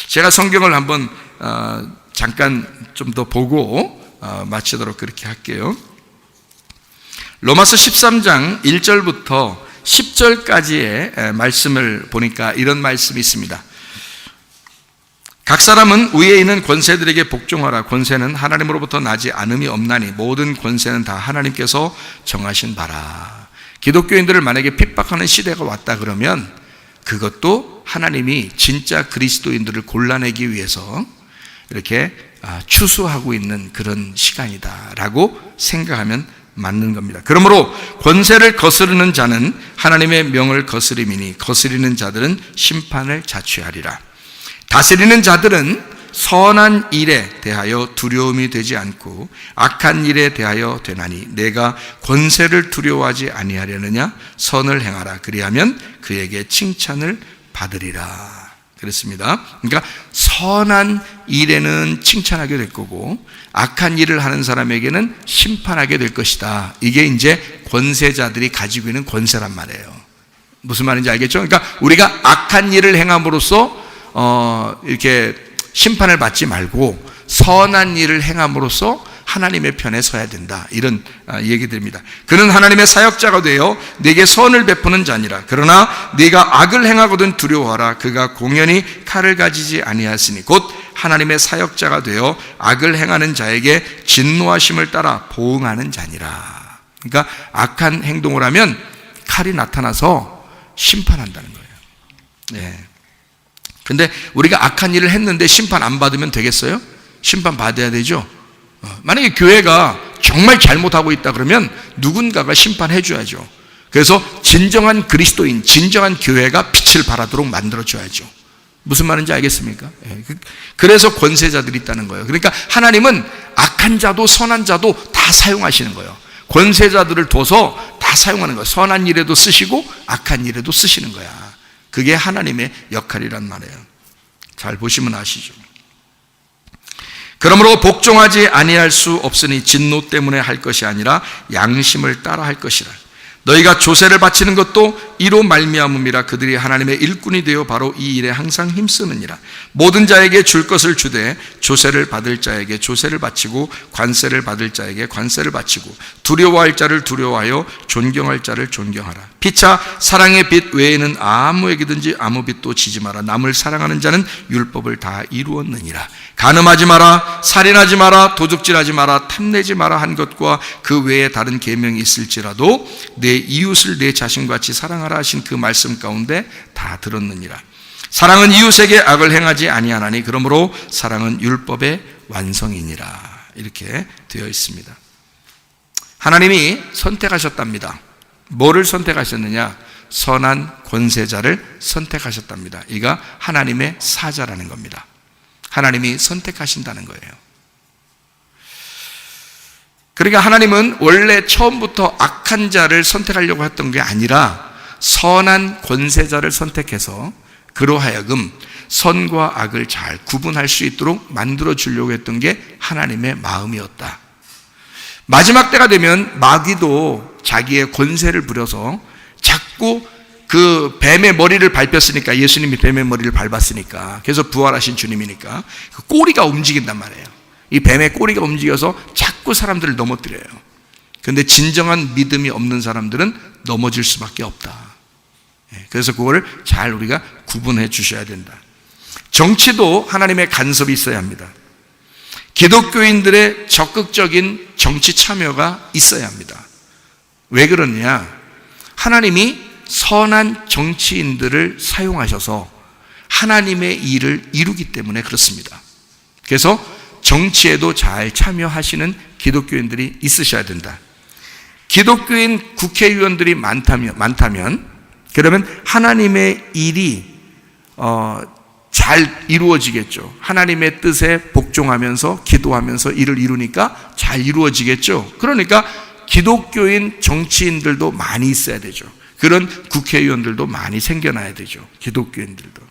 제가 성경을 한번 잠깐 좀 더 보고 마치도록 그렇게 할게요. 로마서 13장 1절부터 10절까지의 말씀을 보니까 이런 말씀이 있습니다. 각 사람은 위에 있는 권세들에게 복종하라. 권세는 하나님으로부터 나지 않음이 없나니 모든 권세는 다 하나님께서 정하신 바라. 기독교인들을 만약에 핍박하는 시대가 왔다 그러면 그것도 하나님이 진짜 그리스도인들을 골라내기 위해서 이렇게 추수하고 있는 그런 시간이다라고 생각하면 맞는 겁니다. 그러므로 권세를 거스르는 자는 하나님의 명을 거스림이니 거스리는 자들은 심판을 자취하리라. 다스리는 자들은 선한 일에 대하여 두려움이 되지 않고 악한 일에 대하여 되나니 내가 권세를 두려워하지 아니하려느냐? 선을 행하라. 그리하면 그에게 칭찬을 받으리라. 그렇습니다. 그러니까 선한 일에는 칭찬하게 될 거고 악한 일을 하는 사람에게는 심판하게 될 것이다. 이게 이제 권세자들이 가지고 있는 권세란 말이에요. 무슨 말인지 알겠죠? 그러니까 우리가 악한 일을 행함으로써 이렇게 심판을 받지 말고 선한 일을 행함으로써 하나님의 편에 서야 된다. 이런 얘기들입니다. 그는 하나님의 사역자가 되어 네게 선을 베푸는 자니라. 그러나 네가 악을 행하거든 두려워하라. 그가 공연히 칼을 가지지 아니하였으니 곧 하나님의 사역자가 되어 악을 행하는 자에게 진노하심을 따라 보응하는 자니라. 그러니까 악한 행동을 하면 칼이 나타나서 심판한다는 거예요. 네. 근데 우리가 악한 일을 했는데 심판 안 받으면 되겠어요? 심판 받아야 되죠? 만약에 교회가 정말 잘못하고 있다 그러면 누군가가 심판해 줘야죠. 그래서 진정한 그리스도인, 진정한 교회가 빛을 발하도록 만들어 줘야죠. 무슨 말인지 알겠습니까? 그래서 권세자들이 있다는 거예요. 그러니까 하나님은 악한 자도 선한 자도 다 사용하시는 거예요. 권세자들을 둬서 다 사용하는 거예요. 선한 일에도 쓰시고 악한 일에도 쓰시는 거야. 그게 하나님의 역할이란 말이에요. 잘 보시면 아시죠. 그러므로 복종하지 아니할 수 없으니 진노 때문에 할 것이 아니라 양심을 따라 할 것이라. 너희가 조세를 바치는 것도 이로 말미암음이라. 그들이 하나님의 일꾼이 되어 바로 이 일에 항상 힘쓰느니라. 모든 자에게 줄 것을 주되 조세를 받을 자에게 조세를 바치고 관세를 받을 자에게 관세를 바치고 두려워할 자를 두려워하여 존경할 자를 존경하라. 피차 사랑의 빛 외에는 아무에게든지 아무 빛도 지지 마라. 남을 사랑하는 자는 율법을 다 이루었느니라. 간음하지 마라, 살인하지 마라, 도둑질하지 마라, 탐내지 마라 한 것과 그 외에 다른 계명이 있을지라도 내 이웃을 내 자신같이 사랑하라 하신 그 말씀 가운데 다 들었느니라. 사랑은 이웃에게 악을 행하지 아니하나니 그러므로 사랑은 율법의 완성이니라. 이렇게 되어 있습니다. 하나님이 선택하셨답니다. 뭐를 선택하셨느냐? 선한 권세자를 선택하셨답니다. 이가 하나님의 사자라는 겁니다. 하나님이 선택하신다는 거예요. 그러니까 하나님은 원래 처음부터 악한 자를 선택하려고 했던 게 아니라 선한 권세자를 선택해서 그로 하여금 선과 악을 잘 구분할 수 있도록 만들어 주려고 했던 게 하나님의 마음이었다. 마지막 때가 되면 마귀도 자기의 권세를 부려서 자꾸 그 뱀의 머리를 밟혔으니까, 예수님이 뱀의 머리를 밟았으니까, 그래서 부활하신 주님이니까 그 꼬리가 움직인단 말이에요. 이 뱀의 꼬리가 움직여서 자꾸 사람들을 넘어뜨려요. 그런데 진정한 믿음이 없는 사람들은 넘어질 수밖에 없다. 그래서 그거를 잘 우리가 구분해 주셔야 된다. 정치도 하나님의 간섭이 있어야 합니다. 기독교인들의 적극적인 정치 참여가 있어야 합니다. 왜 그러냐? 하나님이 선한 정치인들을 사용하셔서 하나님의 일을 이루기 때문에 그렇습니다. 그래서 정치에도 잘 참여하시는 기독교인들이 있으셔야 된다. 기독교인 국회의원들이 많다면 그러면 하나님의 일이 잘 이루어지겠죠. 하나님의 뜻에 복종하면서 기도하면서 일을 이루니까 잘 이루어지겠죠. 그러니까 기독교인 정치인들도 많이 있어야 되죠. 그런 국회의원들도 많이 생겨나야 되죠. 기독교인들도.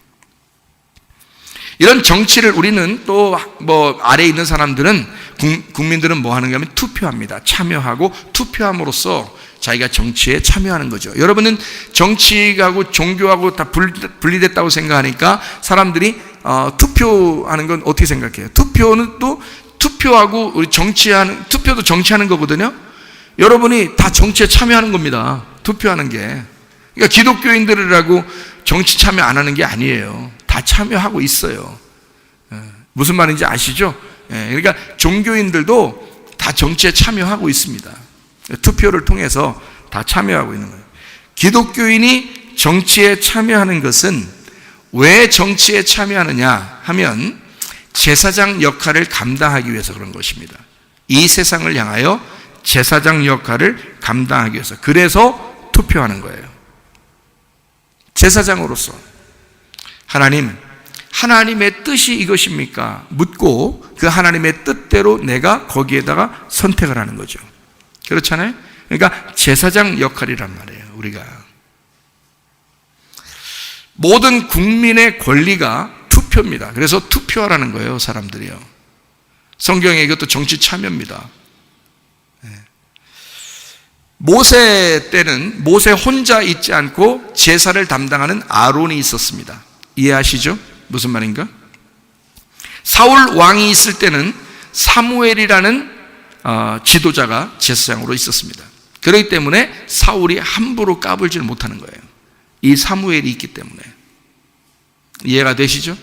이런 정치를 우리는 또 아래에 있는 사람들은, 국민들은 뭐 하는가 하면 투표합니다. 참여하고 투표함으로써 자기가 정치에 참여하는 거죠. 여러분은 정치하고 종교하고 다 분리됐다고 생각하니까 사람들이 투표하는 건 어떻게 생각해요? 투표는 또 투표하고 우리 투표도 정치하는 거거든요. 여러분이 다 정치에 참여하는 겁니다. 투표하는 게. 그러니까 기독교인들이라고 정치 참여 안 하는 게 아니에요. 다 참여하고 있어요. 무슨 말인지 아시죠? 그러니까 종교인들도 다 정치에 참여하고 있습니다. 투표를 통해서 다 참여하고 있는 거예요. 기독교인이 정치에 참여하는 것은 왜 정치에 참여하느냐 하면 제사장 역할을 감당하기 위해서 그런 것입니다. 이 세상을 향하여 제사장 역할을 감당하기 위해서. 그래서 투표하는 거예요. 제사장으로서 하나님의 뜻이 이것입니까? 묻고 그 하나님의 뜻대로 내가 거기에다가 선택을 하는 거죠. 그렇잖아요? 그러니까 제사장 역할이란 말이에요. 우리가 모든 국민의 권리가 투표입니다. 그래서 투표하라는 거예요. 사람들이요. 성경에 이것도 정치 참여입니다. 모세 때는 모세 혼자 있지 않고 제사를 담당하는 아론이 있었습니다. 이해하시죠? 무슨 말인가? 사울 왕이 있을 때는 사무엘이라는 지도자가 제사장으로 있었습니다. 그렇기 때문에 사울이 함부로 까불지를 못하는 거예요. 이 사무엘이 있기 때문에. 이해가 되시죠?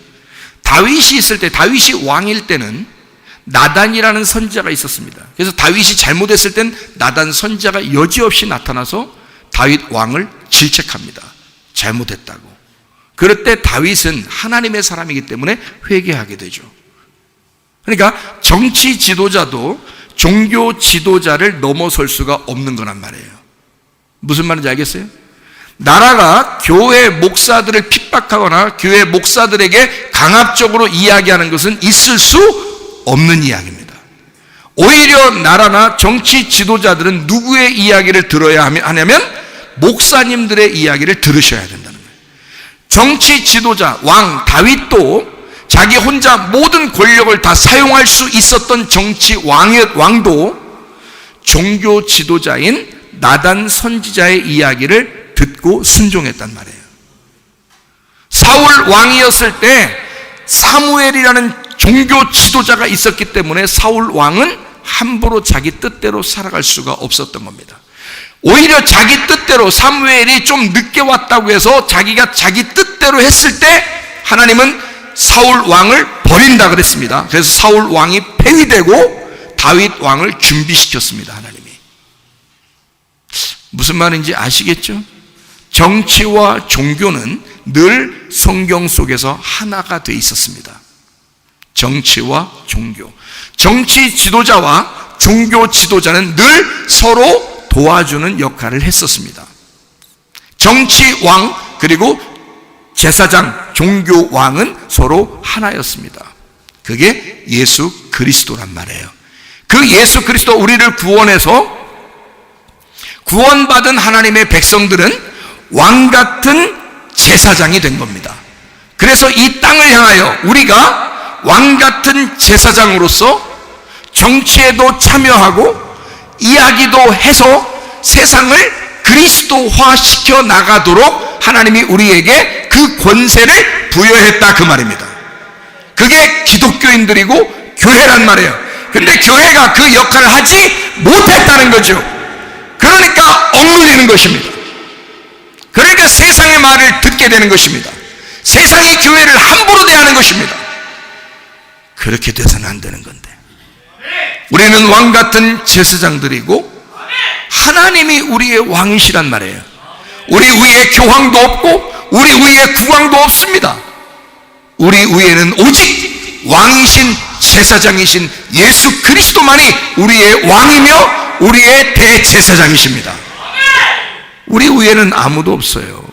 다윗이 있을 때, 다윗이 왕일 때는 나단이라는 선지자가 있었습니다. 그래서 다윗이 잘못했을 땐 나단 선지자가 여지없이 나타나서 다윗 왕을 질책합니다. 잘못했다고. 그럴 때 다윗은 하나님의 사람이기 때문에 회개하게 되죠. 그러니까 정치 지도자도 종교 지도자를 넘어설 수가 없는 거란 말이에요. 무슨 말인지 알겠어요? 나라가 교회 목사들을 핍박하거나 교회 목사들에게 강압적으로 이야기하는 것은 있을 수 없는 이야기입니다. 오히려 나라나 정치 지도자들은 누구의 이야기를 들어야 하냐면 목사님들의 이야기를 들으셔야 된다는 거예요. 정치 지도자 왕 다윗도 자기 혼자 모든 권력을 다 사용할 수 있었던 정치 왕도 종교 지도자인 나단 선지자의 이야기를 듣고 순종했단 말이에요. 사울 왕이었을 때 사무엘이라는 종교 지도자가 있었기 때문에 사울 왕은 함부로 자기 뜻대로 살아갈 수가 없었던 겁니다. 오히려 자기 뜻대로 사무엘이 좀 늦게 왔다고 해서 자기가 자기 뜻대로 했을 때 하나님은 사울 왕을 버린다 그랬습니다. 그래서 사울 왕이 폐위되고 다윗 왕을 준비시켰습니다. 하나님이. 무슨 말인지 아시겠죠? 정치와 종교는 늘 성경 속에서 하나가 돼 있었습니다. 정치와 종교. 정치 지도자와 종교 지도자는 늘 서로 도와주는 역할을 했었습니다. 정치 왕 그리고 제사장, 종교 왕은 서로 하나였습니다. 그게 예수 그리스도란 말이에요. 그 예수 그리스도 우리를 구원해서 구원받은 하나님의 백성들은 왕 같은 제사장이 된 겁니다. 그래서 이 땅을 향하여 우리가 왕 같은 제사장으로서 정치에도 참여하고 이야기도 해서 세상을 그리스도화 시켜 나가도록 하나님이 우리에게 그 권세를 부여했다 그 말입니다. 그게 기독교인들이고 교회란 말이에요. 근데 교회가 그 역할을 하지 못했다는 거죠. 그러니까 억눌리는 것입니다. 그러니까 세상의 말을 듣게 되는 것입니다. 세상이 교회를 함부로 대하는 것입니다. 그렇게 돼서는 안 되는 건데 우리는 왕 같은 제사장들이고 하나님이 우리의 왕이시란 말이에요. 우리 위에 교황도 없고 우리 위에 국왕도 없습니다. 우리 위에는 오직 왕이신 제사장이신 예수 그리스도만이 우리의 왕이며 우리의 대제사장이십니다. 우리 위에는 아무도 없어요.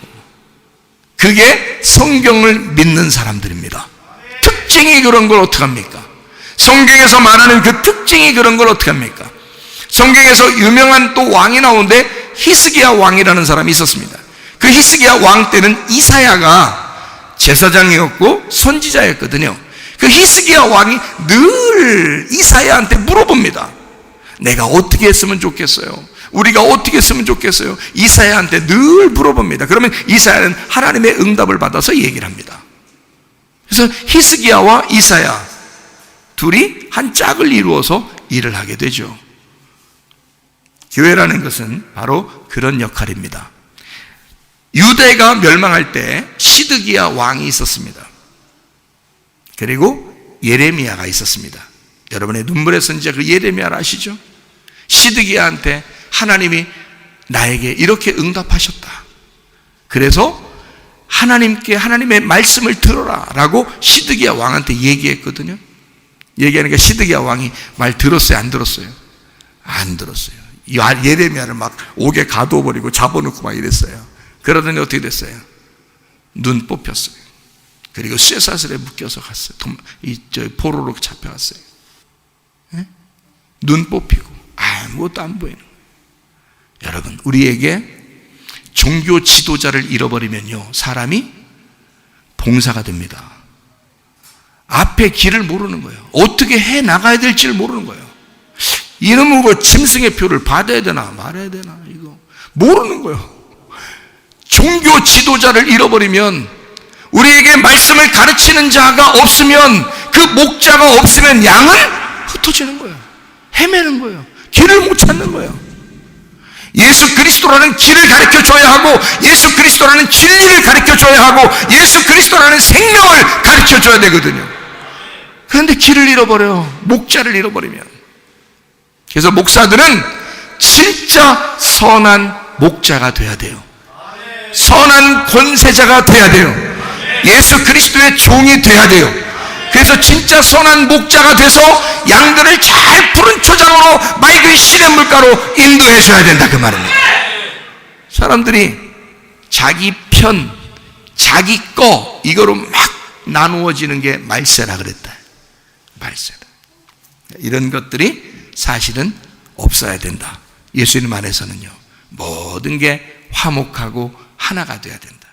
그게 성경을 믿는 사람들입니다. 특징이 그런 걸 어떡합니까? 성경에서 말하는 그 특징이 그런 걸 어떡합니까? 성경에서 유명한 또 왕이 나오는데 히스기야 왕이라는 사람이 있었습니다. 그 히스기야 왕 때는 이사야가 제사장이었고 선지자였거든요. 그 히스기야 왕이 늘 이사야한테 물어봅니다. 내가 어떻게 했으면 좋겠어요? 우리가 어떻게 했으면 좋겠어요? 이사야한테 늘 물어봅니다. 그러면 이사야는 하나님의 응답을 받아서 얘기를 합니다. 그래서 히스기야와 이사야 둘이 한 짝을 이루어서 일을 하게 되죠. 교회라는 것은 바로 그런 역할입니다. 유대가 멸망할 때 시드기야 왕이 있었습니다. 그리고 예레미야가 있었습니다. 여러분의 눈물의 선지자 그 예레미야를 아시죠? 시드기야한테 하나님이 나에게 이렇게 응답하셨다. 그래서 하나님께 하나님의 말씀을 들어라 라고 시드기야 왕한테 얘기했거든요. 얘기하니까 시드기야 왕이 말 들었어요? 안 들었어요? 안 들었어요. 예레미야를 막 옥에 가둬버리고 잡아놓고 막 이랬어요. 그러더니 어떻게 됐어요? 눈 뽑혔어요. 그리고 쇠사슬에 묶여서 갔어요. 포로로 잡혀갔어요. 네? 눈 뽑히고 아무것도 안 보이는 거예요. 여러분, 우리에게 종교 지도자를 잃어버리면요, 사람이 봉사가 됩니다. 앞에 길을 모르는 거예요. 어떻게 해 나가야 될지를 모르는 거예요. 이놈의 뭐 짐승의 표를 받아야 되나 말아야 되나 이거 모르는 거예요. 종교 지도자를 잃어버리면, 우리에게 말씀을 가르치는 자가 없으면, 그 목자가 없으면 양은 흩어지는 거예요. 헤매는 거예요. 길을 못 찾는 거예요. 예수 그리스도라는 길을 가르쳐줘야 하고, 예수 그리스도라는 진리를 가르쳐줘야 하고, 예수 그리스도라는 생명을 가르쳐줘야 되거든요. 그런데 길을 잃어버려요. 목자를 잃어버리면. 그래서 목사들은 진짜 선한 목자가 돼야 돼요. 선한 권세자가 돼야 돼요. 예수 그리스도의 종이 돼야 돼요. 그래서 진짜 선한 목자가 돼서 양들을 잘 푸른 초장으로 맑은 시냇물가로 인도해 줘야 된다 그 말입니다. 사람들이 자기 편, 자기 거 이거로 막 나누어지는 게 말세라 그랬다. 말세다. 이런 것들이 사실은 없어야 된다. 예수님 안에서는요, 모든 게 화목하고 하나가 돼야 된다.